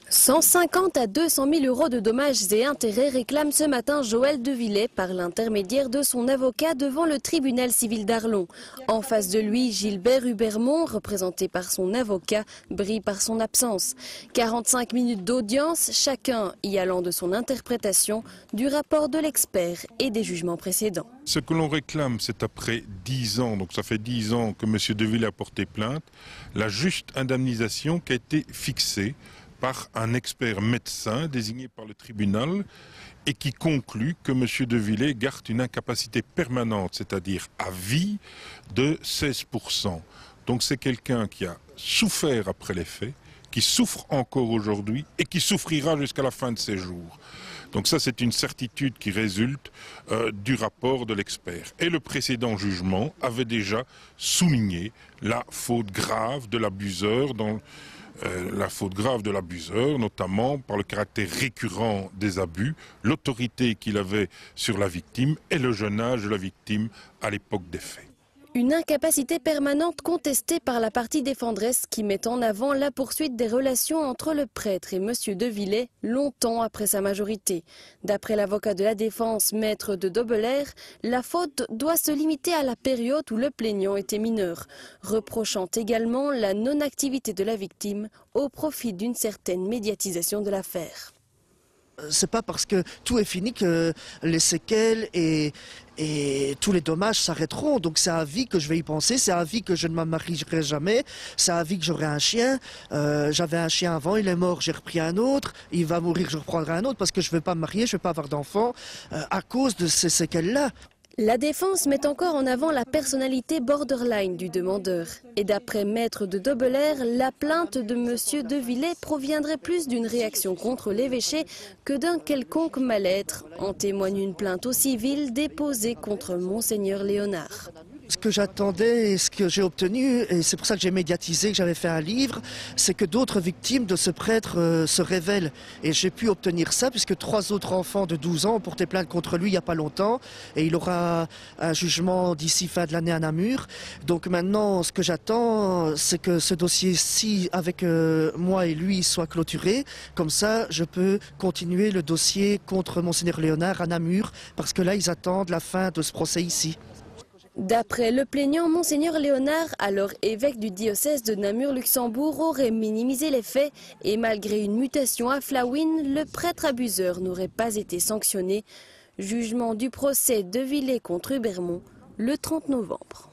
150 à 200 000 euros de dommages et intérêts réclame ce matin Joël Devillé par l'intermédiaire de son avocat devant le tribunal civil d'Arlon. En face de lui, Gilbert Hubermont, représenté par son avocat, brille par son absence. 45 minutes d'audience, chacun y allant de son interprétation du rapport de l'expert et des jugements précédents. Ce que l'on réclame, c'est après 10 ans, donc ça fait 10 ans que M. Devillé a porté plainte, la juste indemnisation qui a été fixée par un expert médecin désigné par le tribunal et qui conclut que M. Devillé garde une incapacité permanente, c'est-à-dire à vie, de 16%. Donc c'est quelqu'un qui a souffert après les faits, qui souffre encore aujourd'hui et qui souffrira jusqu'à la fin de ses jours. Donc ça, c'est une certitude qui résulte du rapport de l'expert. Et le précédent jugement avait déjà souligné la faute grave de l'abuseur notamment par le caractère récurrent des abus, l'autorité qu'il avait sur la victime et le jeune âge de la victime à l'époque des faits. Une incapacité permanente contestée par la partie défenderesse qui met en avant la poursuite des relations entre le prêtre et M. Devillé longtemps après sa majorité. D'après l'avocat de la défense, maître de Dobelair, la faute doit se limiter à la période où le plaignant était mineur, reprochant également la non-activité de la victime au profit d'une certaine médiatisation de l'affaire. C'est pas parce que tout est fini que les séquelles et tous les dommages s'arrêteront. Donc c'est à vie que je vais y penser, c'est à vie que je ne me marierai jamais, c'est à vie que j'aurai un chien. J'avais un chien avant, il est mort, j'ai repris un autre, il va mourir, je reprendrai un autre parce que je ne vais pas me marier, je ne vais pas avoir d'enfants à cause de ces séquelles-là. La défense met encore en avant la personnalité borderline du demandeur. Et d'après maître de Dobelair, la plainte de M. Devillé proviendrait plus d'une réaction contre l'évêché que d'un quelconque mal-être. En témoigne une plainte au civil déposée contre Monseigneur Léonard. Ce que j'attendais et ce que j'ai obtenu, et c'est pour ça que j'ai médiatisé, que j'avais fait un livre, c'est que d'autres victimes de ce prêtre se révèlent. Et j'ai pu obtenir ça puisque 3 autres enfants de 12 ans ont porté plainte contre lui il n'y a pas longtemps. Et il aura un jugement d'ici fin de l'année à Namur. Donc maintenant, ce que j'attends, c'est que ce dossier-ci, avec moi et lui, soit clôturé. Comme ça, je peux continuer le dossier contre Monseigneur Léonard à Namur, parce que là, ils attendent la fin de ce procès ici. D'après le plaignant, Monseigneur Léonard, alors évêque du diocèse de Namur-Luxembourg, aurait minimisé les faits et malgré une mutation à Flawin, le prêtre abuseur n'aurait pas été sanctionné. Jugement du procès Devillé contre Hubermont le 30 novembre.